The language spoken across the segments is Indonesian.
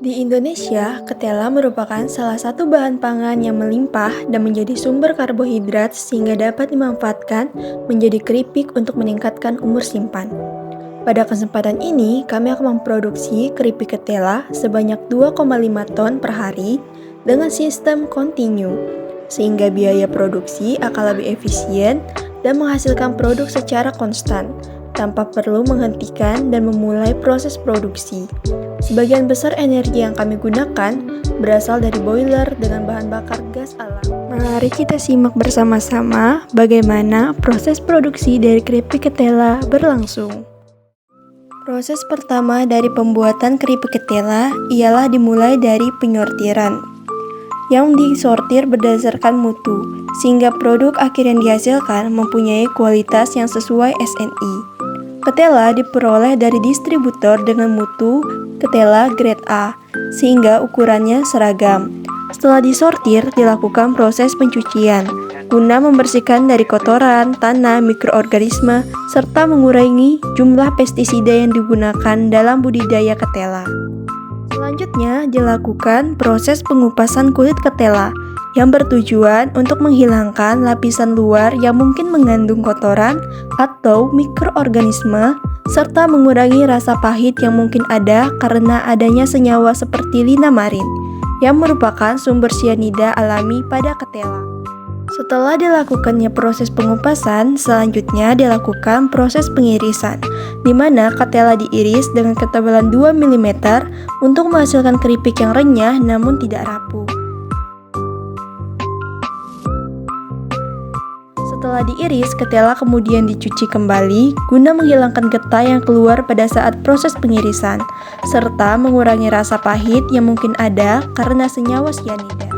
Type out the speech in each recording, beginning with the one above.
Di Indonesia, ketela merupakan salah satu bahan pangan yang melimpah dan menjadi sumber karbohidrat sehingga dapat dimanfaatkan menjadi keripik untuk meningkatkan umur simpan. Pada kesempatan ini, kami akan memproduksi keripik ketela sebanyak 2,5 ton per hari dengan sistem kontinu, sehingga biaya produksi akan lebih efisien dan menghasilkan produk secara konstan, tanpa perlu menghentikan dan memulai proses produksi. Sebagian besar energi yang kami gunakan berasal dari boiler dengan bahan bakar gas alam. Mari kita simak bersama-sama bagaimana proses produksi dari keripik ketela berlangsung. Proses pertama dari pembuatan keripik ketela ialah dimulai dari penyortiran, yang disortir berdasarkan mutu, sehingga produk akhir yang dihasilkan mempunyai kualitas yang sesuai SNI. Ketela diperoleh dari distributor dengan mutu ketela grade A, sehingga ukurannya seragam. Setelah disortir, dilakukan proses pencucian, guna membersihkan dari kotoran, tanah, mikroorganisme, serta mengurangi jumlah pestisida yang digunakan dalam budidaya ketela. Selanjutnya, dilakukan proses pengupasan kulit ketela, yang bertujuan untuk menghilangkan lapisan luar yang mungkin mengandung kotoran atau mikroorganisme, serta mengurangi rasa pahit yang mungkin ada karena adanya senyawa seperti linamarin, yang merupakan sumber sianida alami pada ketela. Setelah dilakukannya proses pengupasan, selanjutnya dilakukan proses pengirisan, di mana ketela diiris dengan ketebalan 2 mm untuk menghasilkan keripik yang renyah namun tidak rapuh. Setelah diiris, ketela kemudian dicuci kembali guna menghilangkan getah yang keluar pada saat proses pengirisan, serta mengurangi rasa pahit yang mungkin ada karena senyawa sianida.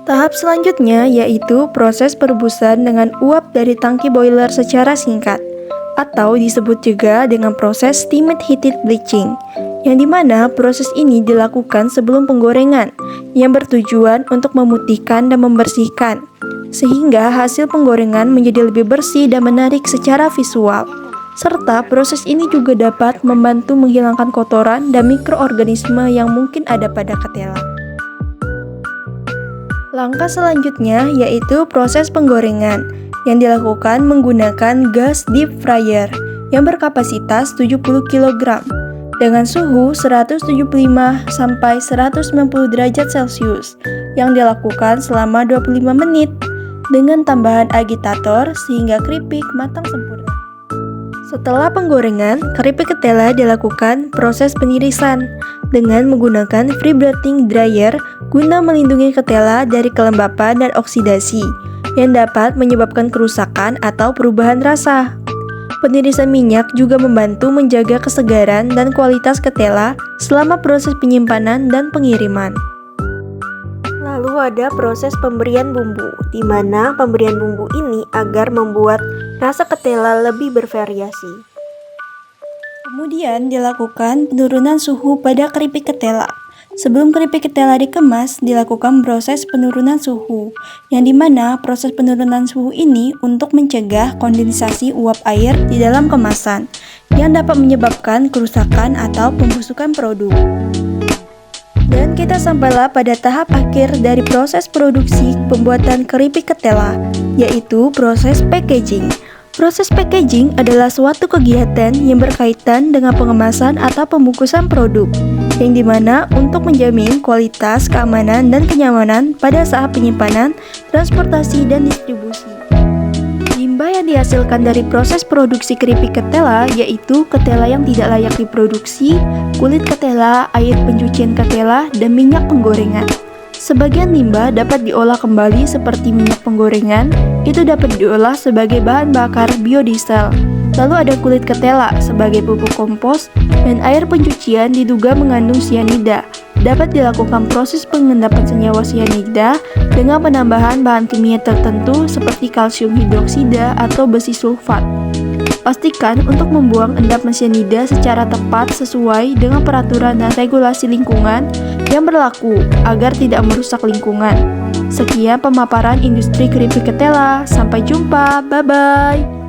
Tahap selanjutnya yaitu proses perebusan dengan uap dari tangki boiler secara singkat, atau disebut juga dengan proses steamed heated bleaching, yang dimana proses ini dilakukan sebelum penggorengan, yang bertujuan untuk memutihkan dan membersihkan, sehingga hasil penggorengan menjadi lebih bersih dan menarik secara visual. Serta proses ini juga dapat membantu menghilangkan kotoran dan mikroorganisme yang mungkin ada pada ketela. Langkah selanjutnya yaitu proses penggorengan, yang dilakukan menggunakan gas deep fryer yang berkapasitas 70 kg dengan suhu 175 sampai 190 derajat Celcius yang dilakukan selama 25 menit dengan tambahan agitator sehingga keripik matang sempurna. Setelah penggorengan, keripik ketela dilakukan proses penirisan dengan menggunakan free breathing dryer guna melindungi ketela dari kelembapan dan oksidasi yang dapat menyebabkan kerusakan atau perubahan rasa. Penirisan minyak juga membantu menjaga kesegaran dan kualitas ketela selama proses penyimpanan dan pengiriman. Lalu ada proses pemberian bumbu, di mana pemberian bumbu ini agar membuat rasa ketela lebih bervariasi. Kemudian dilakukan penurunan suhu pada keripik ketela. Sebelum keripik ketela dikemas, dilakukan proses penurunan suhu, yang dimana proses penurunan suhu ini untuk mencegah kondensasi uap air di dalam kemasan, yang dapat menyebabkan kerusakan atau pembusukan produk. Dan kita sampailah pada tahap akhir dari proses produksi pembuatan keripik ketela, yaitu proses packaging. Proses packaging adalah suatu kegiatan yang berkaitan dengan pengemasan atau pembungkusan produk, yang dimana untuk menjamin kualitas, keamanan, dan kenyamanan pada saat penyimpanan, transportasi, dan distribusi. Limbah yang dihasilkan dari proses produksi keripik ketela yaitu ketela yang tidak layak diproduksi, kulit ketela, air pencucian ketela, dan minyak penggorengan. Sebagian limbah dapat diolah kembali seperti minyak penggorengan, itu dapat diolah sebagai bahan bakar biodiesel. Lalu ada kulit ketela sebagai pupuk kompos, dan air pencucian diduga mengandung sianida. Dapat dilakukan proses pengendapan senyawa sianida dengan penambahan bahan kimia tertentu seperti kalsium hidroksida atau besi sulfat. Pastikan untuk membuang endapan sianida secara tepat sesuai dengan peraturan dan regulasi lingkungan yang berlaku agar tidak merusak lingkungan. Sekian pemaparan industri keripik ketela. Sampai jumpa. Bye-bye.